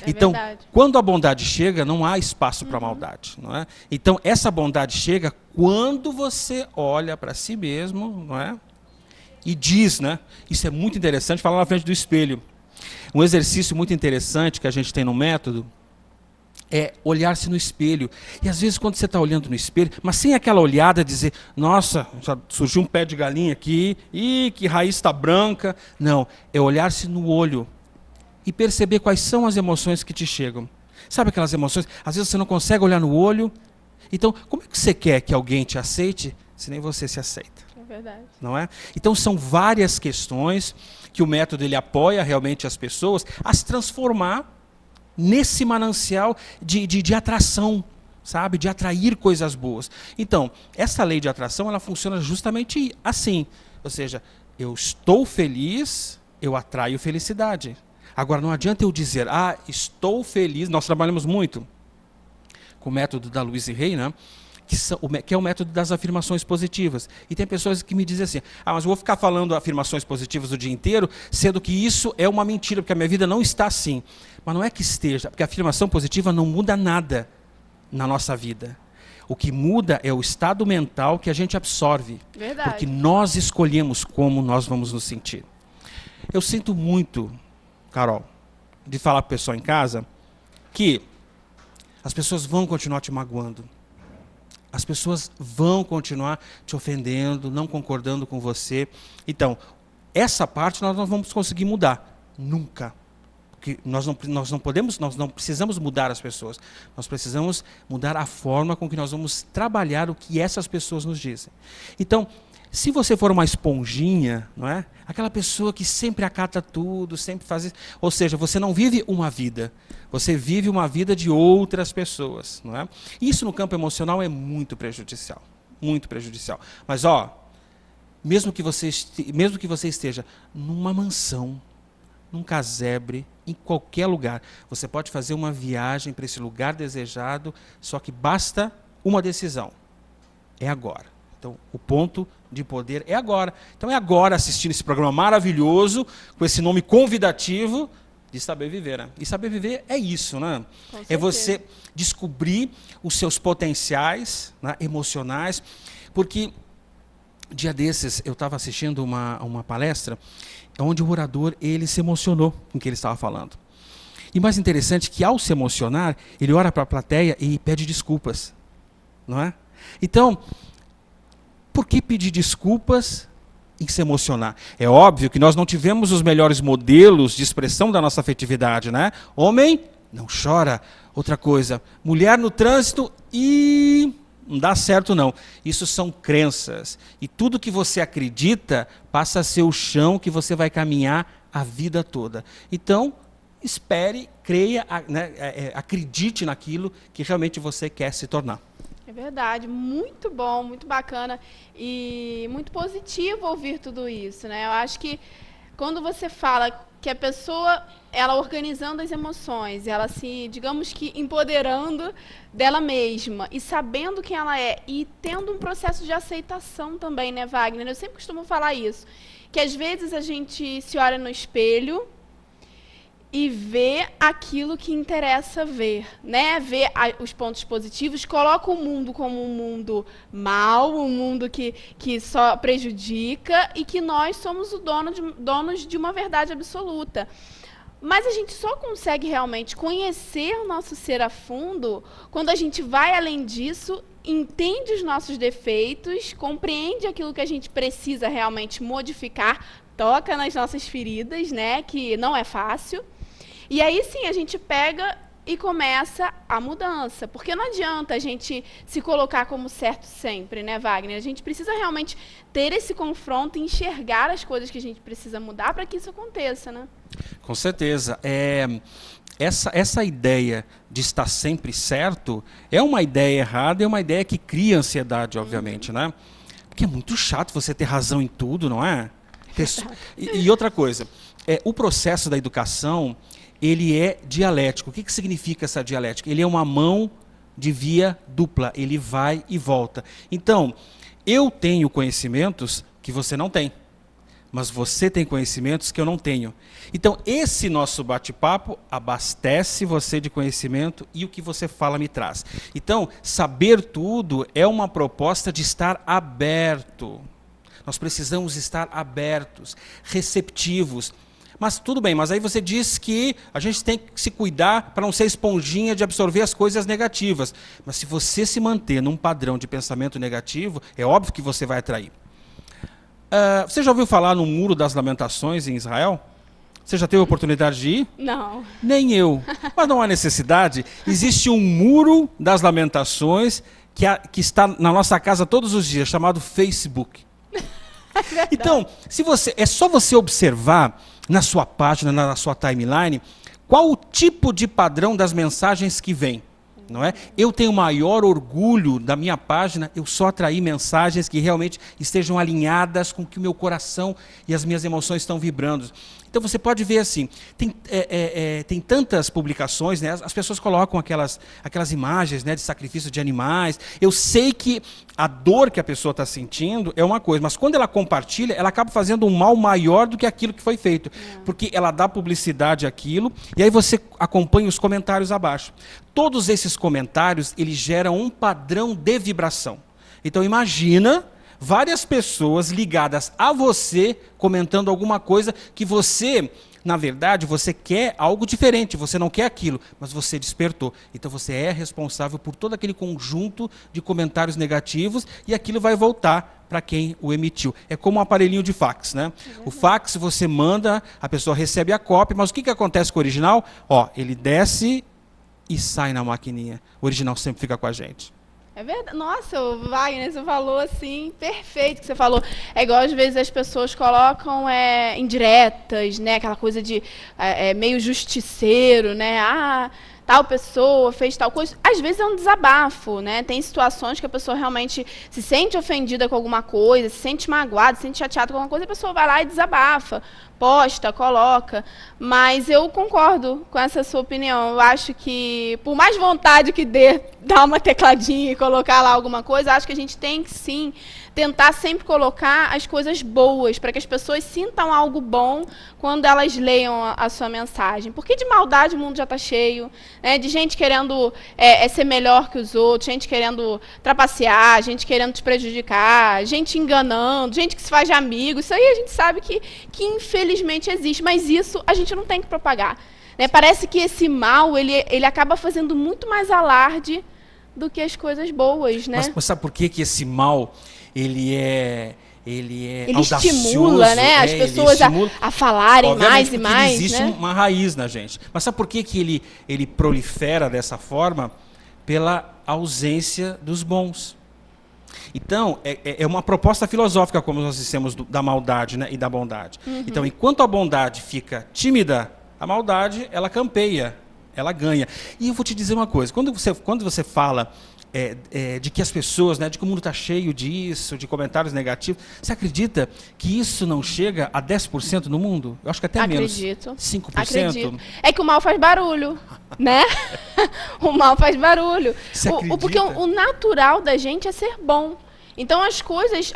Então, quando a bondade chega, não há espaço para a maldade. Não é? Então, essa bondade chega quando você olha para si mesmo, não é? E diz, né? Isso é muito interessante, falar na frente do espelho. Um exercício muito interessante que a gente tem no método é olhar-se no espelho. E às vezes quando você está olhando no espelho, mas sem aquela olhada dizer, nossa, já surgiu um pé de galinha aqui, ih, que raiz está branca. Não, é olhar-se no olho e perceber quais são as emoções que te chegam. Sabe aquelas emoções? Às vezes você não consegue olhar no olho. Então, como é que você quer que alguém te aceite se nem você se aceita? É verdade. Não é? Então, são várias questões que o método ele apoia realmente as pessoas a se transformar nesse manancial de atração, sabe? De atrair coisas boas. Então, essa lei de atração, ela funciona justamente assim. Ou seja, eu estou feliz, eu atraio felicidade. Agora, não adianta eu dizer, estou feliz. Nós trabalhamos muito com o método da Louise Hay, né? Que é o método das afirmações positivas. E tem pessoas que me dizem assim, mas eu vou ficar falando afirmações positivas o dia inteiro, sendo que isso é uma mentira, porque a minha vida não está assim. Mas não é que esteja, porque a afirmação positiva não muda nada na nossa vida. O que muda é o estado mental que a gente absorve. Verdade. Porque nós escolhemos como nós vamos nos sentir. Eu sinto muito, Carol, de falar para o pessoal em casa que as pessoas vão continuar te magoando. As pessoas vão continuar te ofendendo, não concordando com você. Então, essa parte nós não vamos conseguir mudar. Nunca. Porque nós não precisamos mudar as pessoas. Nós precisamos mudar a forma com que nós vamos trabalhar o que essas pessoas nos dizem. Então, se você for uma esponjinha, não é? Aquela pessoa que sempre acata tudo, sempre faz isso, ou seja, você não vive uma vida, você vive uma vida de outras pessoas, não é? Isso no campo emocional é muito prejudicial, muito prejudicial. Mas mesmo que você esteja numa mansão, num casebre, em qualquer lugar, você pode fazer uma viagem para esse lugar desejado, só que basta uma decisão. É agora. Então, o ponto de poder é agora. Então, é agora assistindo esse programa maravilhoso, com esse nome convidativo de Saber Viver. Né? E saber viver é isso, né? É você descobrir os seus potenciais, né, emocionais, porque dia desses eu estava assistindo uma palestra onde o orador ele se emocionou com o que ele estava falando. E mais interessante que ao se emocionar, ele olha para a plateia e pede desculpas, não é? Então, por que pedir desculpas em se emocionar? É óbvio que nós não tivemos os melhores modelos de expressão da nossa afetividade, né? Homem, não chora. Outra coisa, mulher no trânsito e não dá certo não. Isso são crenças. E tudo que você acredita passa a ser o chão que você vai caminhar a vida toda. Então, espere, creia, né, acredite naquilo que realmente você quer se tornar. É verdade, muito bom, muito bacana e muito positivo ouvir tudo isso, né? Eu acho que quando você fala que a pessoa, ela organizando as emoções, ela se, digamos que empoderando dela mesma e sabendo quem ela é e tendo um processo de aceitação também, né, Wagner? Eu sempre costumo falar isso, que às vezes a gente se olha no espelho e vê aquilo que interessa ver, né? Vê os pontos positivos, coloca o mundo como um mundo mau, um mundo que só prejudica e que nós somos donos de uma verdade absoluta. Mas a gente só consegue realmente conhecer o nosso ser a fundo quando a gente vai além disso, entende os nossos defeitos, compreende aquilo que a gente precisa realmente modificar, toca nas nossas feridas, né? Que não é fácil. E aí sim a gente pega e começa a mudança, porque não adianta a gente se colocar como certo sempre, né, Wagner? A gente precisa realmente ter esse confronto e enxergar as coisas que a gente precisa mudar para que isso aconteça, né? Com certeza. Essa ideia de estar sempre certo é uma ideia errada, é uma ideia que cria ansiedade, obviamente, né? Porque é muito chato você ter razão em tudo, não é? E outra coisa, o processo da educação, ele é dialético. O que significa essa dialética? Ele é uma mão de via dupla, ele vai e volta. Então, eu tenho conhecimentos que você não tem, mas você tem conhecimentos que eu não tenho. Então, esse nosso bate-papo abastece você de conhecimento e o que você fala me traz. Então, saber tudo é uma proposta de estar aberto. Nós precisamos estar abertos, receptivos. Mas tudo bem, mas aí você diz que a gente tem que se cuidar para não ser esponjinha de absorver as coisas negativas. Mas se você se manter num padrão de pensamento negativo, é óbvio que você vai atrair. Você já ouviu falar no Muro das Lamentações em Israel? Você já teve a oportunidade de ir? Não. Nem eu. Mas não há necessidade. Existe um muro das lamentações que está na nossa casa todos os dias, chamado Facebook. Então, é só você observar na sua página, na sua timeline, qual o tipo de padrão das mensagens que vem. Não é? Eu tenho maior orgulho da minha página, eu só atrair mensagens que realmente estejam alinhadas com o que o meu coração e as minhas emoções estão vibrando. Então você pode ver assim, tem tantas publicações, né? As pessoas colocam aquelas imagens, né, de sacrifício de animais. Eu sei que a dor que a pessoa está sentindo é uma coisa, mas quando ela compartilha, ela acaba fazendo um mal maior do que aquilo que foi feito. Porque ela dá publicidade àquilo, e aí você acompanha os comentários abaixo. Todos esses comentários, eles geram um padrão de vibração. Então imagina várias pessoas ligadas a você comentando alguma coisa que você, na verdade, você quer algo diferente, você não quer aquilo, mas você despertou. Então você é responsável por todo aquele conjunto de comentários negativos e aquilo vai voltar para quem o emitiu. É como um aparelhinho de fax, né? O fax você manda, a pessoa recebe a cópia, mas o que acontece com o original? Ó, ele desce e sai na maquininha. O original sempre fica com a gente. É verdade. Nossa, Wagner, você falou assim, perfeito que você falou. É igual às vezes as pessoas colocam indiretas, né? Aquela coisa de meio justiceiro, né? Ah, tal pessoa fez tal coisa. Às vezes é um desabafo, né? Tem situações que a pessoa realmente se sente ofendida com alguma coisa, se sente magoada, se sente chateada com alguma coisa, a pessoa vai lá e desabafa, posta, coloca. Mas eu concordo com essa sua opinião. Eu acho que, por mais vontade que dê, dar uma tecladinha e colocar lá alguma coisa, acho que a gente tem que, sim, tentar sempre colocar as coisas boas, para que as pessoas sintam algo bom quando elas leiam a sua mensagem. Porque de maldade o mundo já está cheio, né? De gente querendo ser melhor que os outros, gente querendo trapacear, gente querendo te prejudicar, gente enganando, gente que se faz de amigo. Isso aí a gente sabe que infelizmente existe, mas isso a gente não tem que propagar, né? Parece que esse mal, ele acaba fazendo muito mais alarde do que as coisas boas, né? Mas sabe por que esse mal, ele audacioso, estimula, né, as pessoas a falarem mais e mais, existe, né? Uma raiz na gente. Mas sabe por que ele prolifera dessa forma? Pela ausência dos bons. Então, é uma proposta filosófica, como nós dissemos, da maldade, né, e da bondade. Então, enquanto a bondade fica tímida, a maldade, ela campeia, ela ganha. E eu vou te dizer uma coisa, quando você fala de que as pessoas, né, de que o mundo está cheio disso, de comentários negativos, você acredita que isso não chega a 10% no mundo? Eu acho que até Acredito. menos. 5%? Acredito. É que o mal faz barulho, né? O mal faz barulho. Porque o natural da gente é ser bom. Então, as coisas,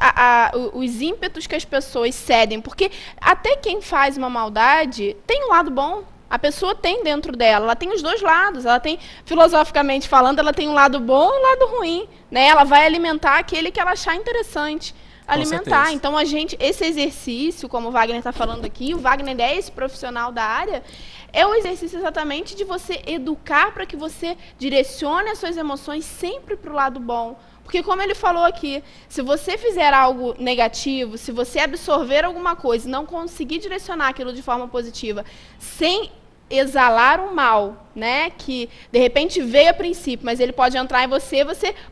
os ímpetos que as pessoas cedem, porque até quem faz uma maldade tem um lado bom. A pessoa tem dentro dela, ela tem os dois lados, ela tem, filosoficamente falando, ela tem um lado bom e um lado ruim, né? Ela vai alimentar aquele que ela achar interessante alimentar. Então, esse exercício, como o Wagner está falando aqui, o Wagner é esse profissional da área, é o exercício exatamente de você educar para que você direcione as suas emoções sempre para o lado bom. Porque, como ele falou aqui, se você fizer algo negativo, se você absorver alguma coisa e não conseguir direcionar aquilo de forma positiva, sem exalar o mal, né, que de repente veio a princípio, mas ele pode entrar em você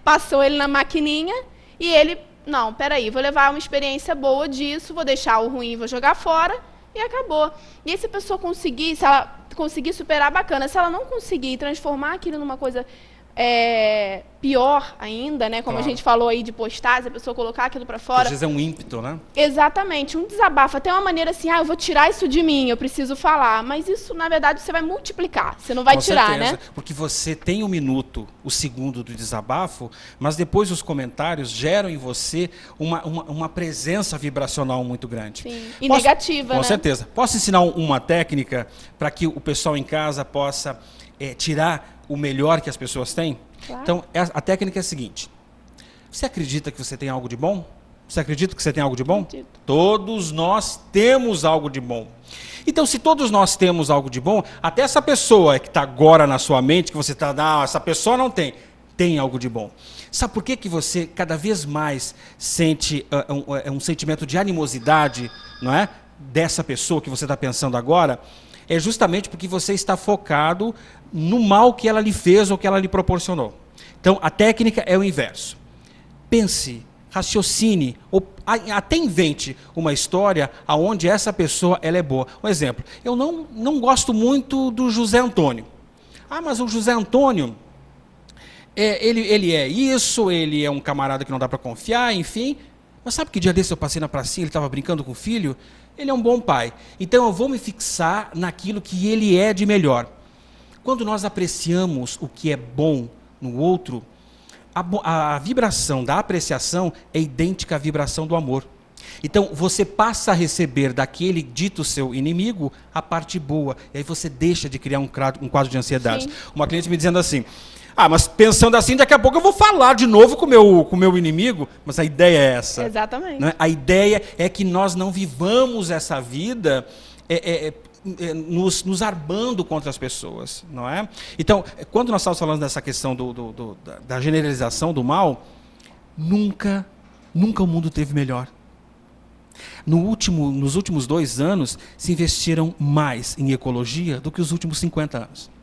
passou ele na maquininha e ele, não, peraí, vou levar uma experiência boa disso, vou deixar o ruim, vou jogar fora e acabou. E aí, se a pessoa conseguir, se ela conseguir superar, bacana. Se ela não conseguir transformar aquilo numa coisa pior ainda, né? Como a gente falou aí de postar, se a pessoa colocar aquilo para fora. Às vezes é um ímpeto, né? Exatamente, um desabafo. Até uma maneira assim, eu vou tirar isso de mim, eu preciso falar. Mas isso, na verdade, você vai multiplicar, você não vai tirar, certeza, né? Porque você tem 1 minuto, o segundo do desabafo, mas depois os comentários geram em você uma presença vibracional muito grande. Sim, e negativa, né? Com certeza. Posso ensinar uma técnica para que o pessoal em casa possa tirar o melhor que as pessoas têm? Claro. Então, a técnica é a seguinte. Você acredita que você tem algo de bom? Você acredita que você tem algo de bom? Acredito. Todos nós temos algo de bom. Então, se todos nós temos algo de bom, até essa pessoa que está agora na sua mente, que você está, essa pessoa não tem algo de bom. Sabe por que você cada vez mais sente um sentimento de animosidade, não é? dessa pessoa que você está pensando agora, é justamente porque você está focado no mal que ela lhe fez ou que ela lhe proporcionou. Então, a técnica é o inverso. Pense, raciocine, ou até invente uma história onde essa pessoa ela é boa. Um exemplo, eu não gosto muito do José Antônio. Ah, mas o José Antônio, ele é isso, ele é um camarada que não dá para confiar, enfim. Mas sabe que dia desse eu passei na pracinha, ele estava brincando com o filho? Ele é um bom pai. Então eu vou me fixar naquilo que ele é de Quando nós apreciamos o que é bom no outro, a vibração da apreciação é idêntica à vibração do amor. Então você passa a receber daquele dito seu inimigo a parte boa. E aí você deixa de criar um quadro de ansiedade. Sim. Uma cliente me dizendo assim, mas pensando assim, daqui a pouco eu vou falar de novo com o meu inimigo. Mas a ideia é essa. Exatamente. Né? A ideia é que nós não vivamos essa vida nos armando contra as pessoas, não é? Então, quando nós estamos falando dessa questão da generalização do mal, nunca o mundo teve melhor. Nos últimos 2 anos, se investiram mais em ecologia do que os últimos 50 anos.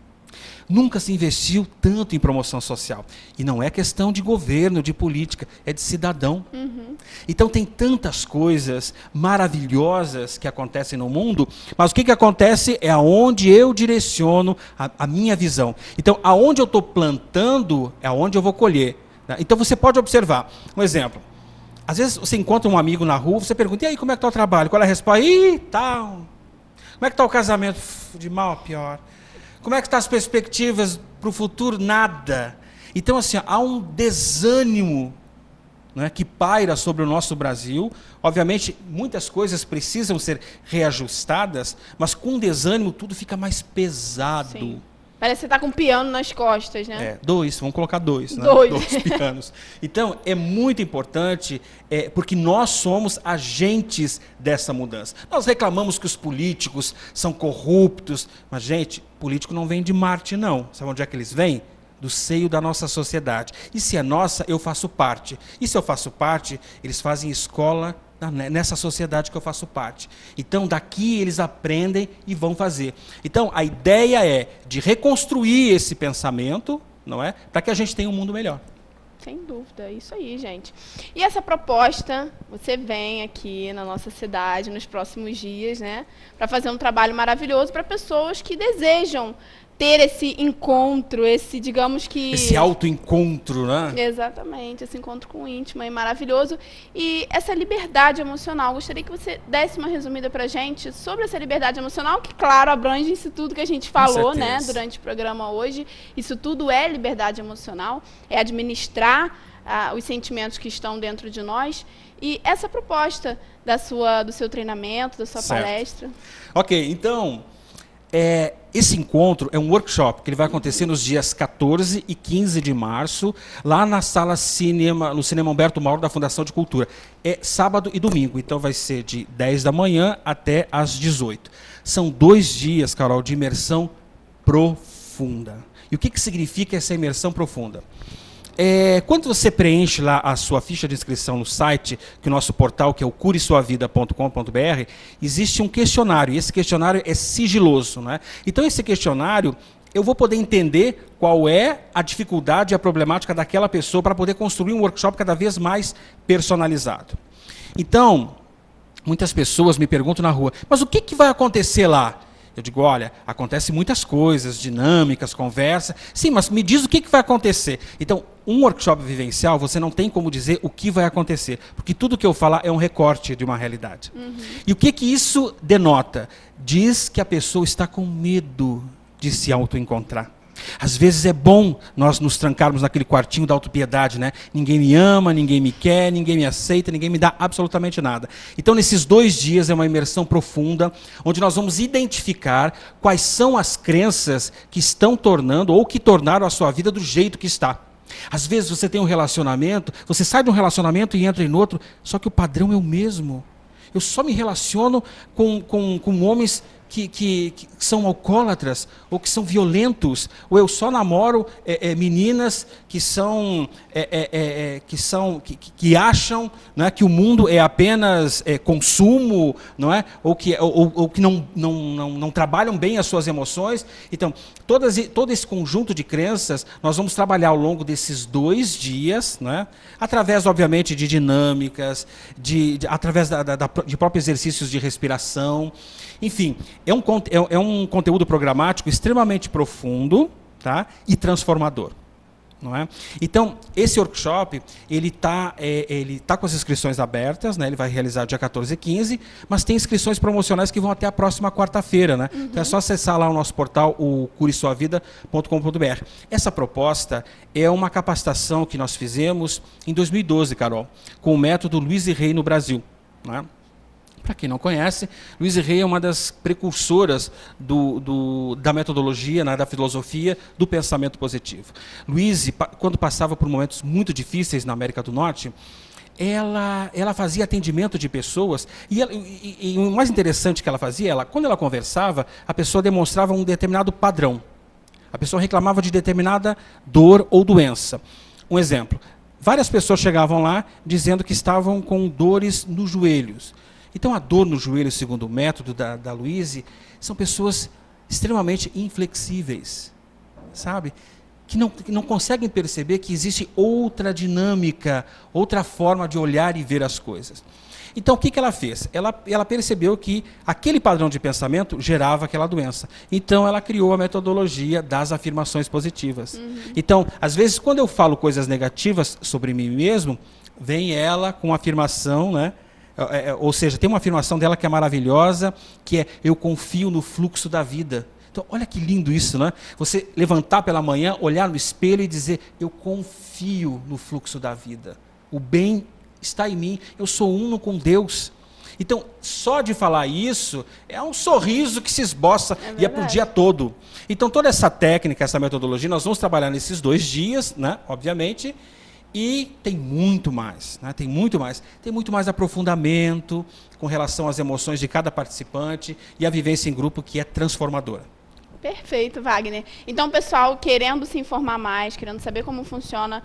Nunca se investiu tanto em promoção social. E não é questão de governo, de política, é de cidadão. Uhum. Então tem tantas coisas maravilhosas que acontecem no mundo, mas o que acontece é aonde eu direciono a minha visão. Então, aonde eu estou plantando, é aonde eu vou colher. Né? Então você pode observar. Um exemplo. Às vezes você encontra um amigo na rua, você pergunta, e aí, como é que está o trabalho? Qual é a resposta? Tal. Como é que está o casamento? De mal a pior. Como é que estão as perspectivas para o futuro? Nada. Então, assim, há um desânimo, né, que paira sobre o nosso Brasil. Obviamente, muitas coisas precisam ser reajustadas, mas com desânimo tudo fica mais pesado. Sim. Parece que você está com um piano nas costas, né? 2, vamos colocar 2. Né? 2 pianos. Então, é muito importante, porque nós somos agentes dessa mudança. Nós reclamamos que os políticos são corruptos, mas, gente, político não vem de Marte, não. Sabe onde é que eles vêm? Do seio da nossa sociedade. E se é nossa, eu faço parte. E se eu faço parte, eles fazem escola nessa sociedade que eu faço parte. Então, daqui eles aprendem e vão fazer. Então, a ideia é de reconstruir esse pensamento, não é? Para que a gente tenha um mundo melhor. Sem dúvida, é isso aí, gente. E essa proposta, você vem aqui na nossa cidade nos próximos dias, né? Para fazer um trabalho maravilhoso para pessoas que desejam ter esse encontro, esse autoencontro, né? Exatamente, esse encontro com o íntimo é maravilhoso. E essa liberdade emocional, gostaria que você desse uma resumida pra gente sobre essa liberdade emocional, que, claro, abrange isso tudo que a gente falou, né, durante o programa hoje. Isso tudo é liberdade emocional, é administrar os sentimentos que estão dentro de nós. E essa proposta do seu treinamento, da sua palestra. Ok, então... esse encontro é um workshop que ele vai acontecer nos dias 14 e 15 de março, lá na sala cinema, no Cinema Humberto Mauro da Fundação de Cultura. É sábado e domingo, então vai ser de 10 da manhã até às 18. São 2 dias, Carol, de imersão profunda. E o que significa essa imersão profunda? Quando você preenche lá a sua ficha de inscrição no site, que o nosso portal, que é o curesuavida.com.br, existe um questionário, e esse questionário é sigiloso, né? Então, esse questionário, eu vou poder entender qual é a dificuldade e a problemática daquela pessoa para poder construir um workshop cada vez mais personalizado. Então, muitas pessoas me perguntam na rua, mas o que vai acontecer lá? Eu digo, olha, acontecem muitas coisas, dinâmicas, conversa. Sim, mas me diz o que vai acontecer. Então, um workshop vivencial, você não tem como dizer o que vai acontecer. Porque tudo que eu falar é um recorte de uma realidade. Uhum. E o que isso denota? Diz que a pessoa está com medo de se autoencontrar. Às vezes é bom nós nos trancarmos naquele quartinho da autopiedade, né? Ninguém me ama, ninguém me quer, ninguém me aceita, ninguém me dá absolutamente nada. Então, nesses 2 dias é uma imersão profunda, onde nós vamos identificar quais são as crenças que estão tornando ou que tornaram a sua vida do jeito que está. Às vezes você tem um relacionamento, você sai de um relacionamento e entra em outro, só que o padrão é o mesmo. Eu só me relaciono com homens que são alcoólatras, ou que são violentos, ou eu só namoro meninas que acham, não é, que o mundo é apenas consumo, não é? Ou que não trabalham bem as suas emoções. Então, todo esse conjunto de crenças nós vamos trabalhar ao longo desses 2 dias, né? Através, obviamente, de dinâmicas, através de próprios exercícios de respiração. Enfim, é um conteúdo programático extremamente profundo, tá? E transformador. Não é? Então, esse workshop, ele tá com as inscrições abertas, né? Ele vai realizar dia 14 e 15, mas tem inscrições promocionais que vão até a próxima quarta-feira, né? Então é só acessar lá o nosso portal, o curesuavida.com.br. Essa proposta é uma capacitação que nós fizemos em 2012, Carol, com o método Luiz e Rey no Brasil, né? Para quem não conhece, Luiz e Rey é uma das precursoras da metodologia, né, da filosofia do pensamento positivo. Luiz, quando passava por momentos muito difíceis na América do Norte, ela fazia atendimento de pessoas, e o mais interessante que ela fazia, quando ela conversava, a pessoa demonstrava um determinado padrão. A pessoa reclamava de determinada dor ou doença. Um exemplo, várias pessoas chegavam lá dizendo que estavam com dores nos joelhos. Então, a dor no joelho, segundo o método da Luiz, são pessoas extremamente inflexíveis, sabe? Que não conseguem perceber que existe outra dinâmica, outra forma de olhar e ver as coisas. Então, o que ela fez? Ela percebeu que aquele padrão de pensamento gerava aquela doença. Então, ela criou a metodologia das afirmações positivas. Então, às vezes, quando eu falo coisas negativas sobre mim mesmo, vem ela com uma afirmação, né? Ou seja, tem uma afirmação dela que é maravilhosa, que é: eu confio no fluxo da vida. Então, olha que lindo isso, né? Você levantar pela manhã, olhar no espelho e dizer: eu confio no fluxo da vida. O bem está em mim, eu sou uno com Deus. Então, só de falar isso, é um sorriso que se esboça e é para o dia todo. Então, toda essa técnica, essa metodologia, nós vamos trabalhar nesses 2 dias, né? Obviamente. E tem muito mais, né? Tem muito mais aprofundamento com relação às emoções de cada participante e a vivência em grupo, que é transformadora. Perfeito, Wagner. Então, pessoal, querendo se informar mais, querendo saber como funciona,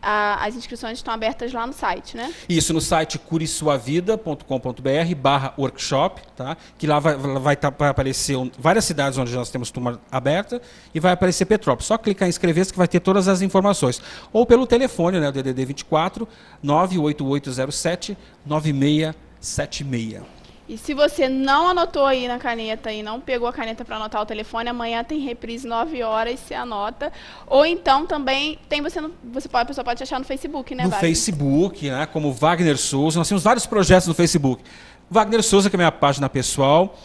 as inscrições estão abertas lá no site, né? Isso, no site curesuavida.com.br/workshop, tá? Que lá vai aparecer várias cidades onde nós temos turma aberta e vai aparecer Petrópolis. Só clicar em inscrever-se que vai ter todas as informações. Ou pelo telefone, né? O DDD 24 98807 9676. E se você não anotou aí na caneta e não pegou a caneta para anotar o telefone, amanhã tem reprise 9 horas, você anota. Ou então também tem a pessoa pode te achar no Facebook, né, Wagner? No Facebook, né, como Wagner Souza. Nós temos vários projetos no Facebook. Wagner Souza, que é a minha página pessoal.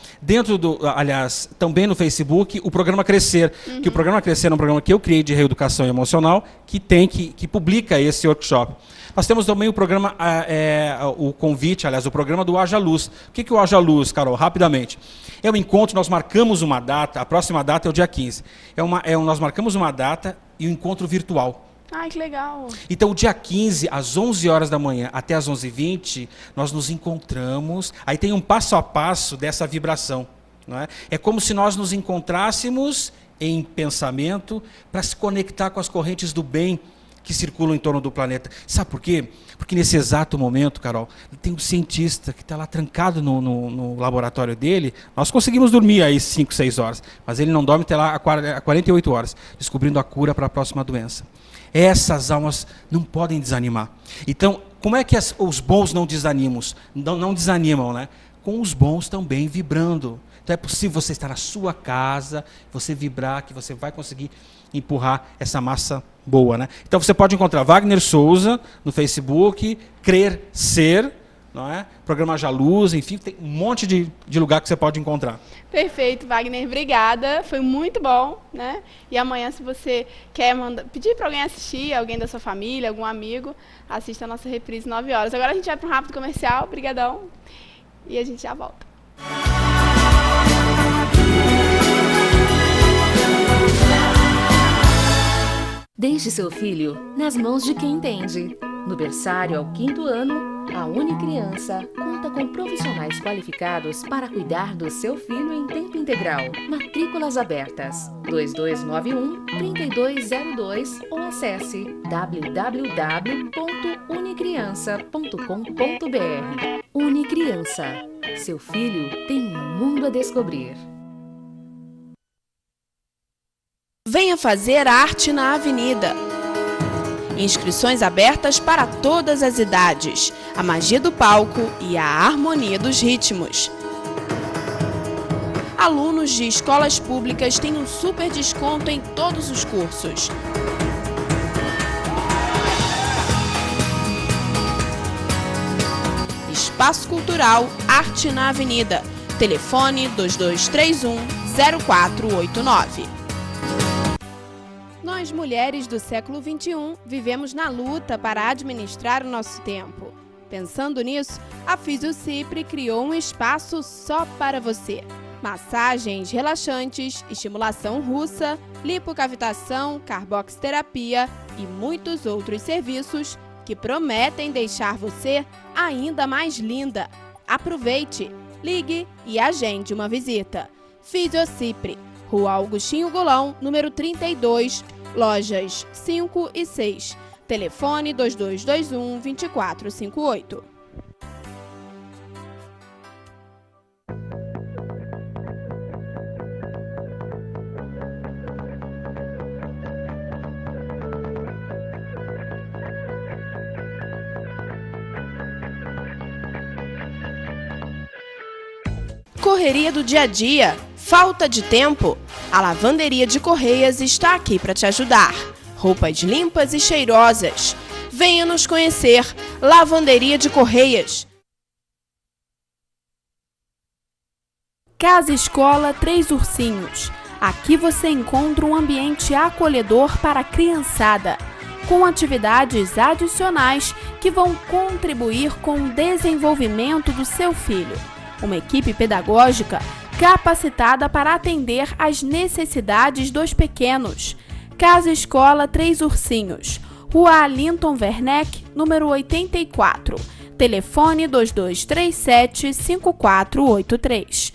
Aliás, também no Facebook, o Programa Crescer. Que o Programa Crescer é um programa que eu criei de reeducação emocional, que publica esse workshop. Nós temos também o programa, o convite, aliás, o programa do Haja Luz. O que é o Haja Luz, Carol? Rapidamente. É um encontro, nós marcamos uma data, a próxima data é o dia 15. Nós marcamos uma data e um encontro virtual. Ai, que legal. Então, o dia 15, às 11 horas da manhã até às 11h20, nós nos encontramos. Aí tem um passo a passo dessa vibração. Não é? É como se nós nos encontrássemos em pensamento para se conectar com as correntes do bem que circulam em torno do planeta. Sabe por quê? Porque nesse exato momento, Carol, tem um cientista que está lá trancado no laboratório dele. Nós conseguimos dormir aí 5, 6 horas, mas ele não dorme até lá há 48 horas, descobrindo a cura para a próxima doença. Essas almas não podem desanimar. Então, como é que os bons não desanimam, né? Com os bons também vibrando. Então é possível você estar na sua casa, você vibrar, que você vai conseguir empurrar essa massa boa, né? Então você pode encontrar Wagner Souza no Facebook, Crer Ser, não é? Programa Haja Luz, enfim, tem um monte de lugar que você pode encontrar. Perfeito, Wagner, obrigada, foi muito bom, né? E amanhã, se você quer pedir para alguém assistir, alguém da sua família, algum amigo, assista a nossa reprise 9 horas. Agora a gente vai para um rápido comercial, brigadão, e a gente já volta. Deixe seu filho nas mãos de quem entende. No berçário ao 5º ano, A Unicriança conta com profissionais qualificados para cuidar do seu filho em tempo integral. Matrículas abertas 2291-3202 ou acesse www.unicriança.com.br. Unicriança. Seu filho tem um mundo a descobrir. Venha fazer arte na Avenida. Inscrições abertas para todas as idades. A magia do palco e a harmonia dos ritmos. Alunos de escolas públicas têm um super desconto em todos os cursos. Espaço Cultural Arte na Avenida. Telefone 2231-0489. Nós, mulheres do século XXI, vivemos na luta para administrar o nosso tempo. Pensando nisso, a Fisiocipre criou um espaço só para você. Massagens relaxantes, estimulação russa, lipocavitação, carboxterapia e muitos outros serviços que prometem deixar você ainda mais linda. Aproveite, ligue e agende uma visita. Fisiocipre, Rua Augustinho Golão, número 32, lojas 5 e 6. Telefone 2221-2458. Correria do dia a dia? Falta de tempo? A Lavanderia de Correias está aqui para te ajudar. Roupas limpas e cheirosas. Venha nos conhecer. Lavanderia de Correias. Casa Escola Três Ursinhos. Aqui você encontra um ambiente acolhedor para a criançada, com atividades adicionais que vão contribuir com o desenvolvimento do seu filho. Uma equipe pedagógica capacitada para atender às necessidades dos pequenos. Casa Escola Três Ursinhos, Rua Alinton Werneck, número 84. Telefone 2237-5483.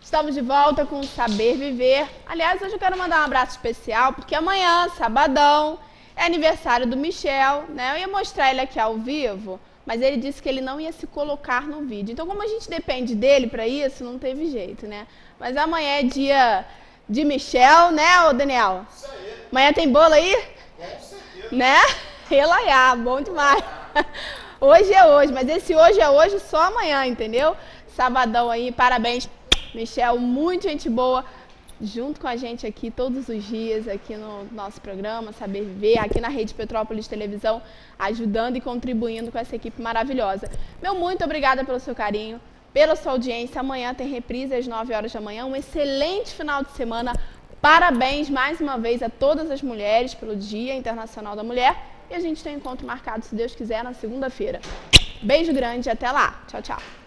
Estamos de volta com o Saber Viver. Aliás, hoje eu quero mandar um abraço especial, porque amanhã, sabadão, é aniversário do Michel, né? Eu ia mostrar ele aqui ao vivo, mas ele disse que ele não ia se colocar no vídeo. Então, como a gente depende dele para isso, não teve jeito, né? Mas amanhã é dia de Michel, né, ô Daniel? Isso aí. Amanhã tem bolo aí? Com certeza. Né? Relaiá, bom demais. Hoje é hoje, mas esse hoje é hoje só amanhã, entendeu? Sabadão aí, parabéns. Michel, muito gente boa, junto com a gente aqui todos os dias, aqui no nosso programa Saber Viver, aqui na Rede Petrópolis Televisão, ajudando e contribuindo com essa equipe maravilhosa. Meu muito obrigada pelo seu carinho, pela sua audiência. Amanhã tem reprise às 9 horas da manhã, um excelente final de semana. Parabéns mais uma vez a todas as mulheres pelo Dia Internacional da Mulher. E a gente tem um encontro marcado, se Deus quiser, na segunda-feira. Beijo grande e até lá. Tchau, tchau.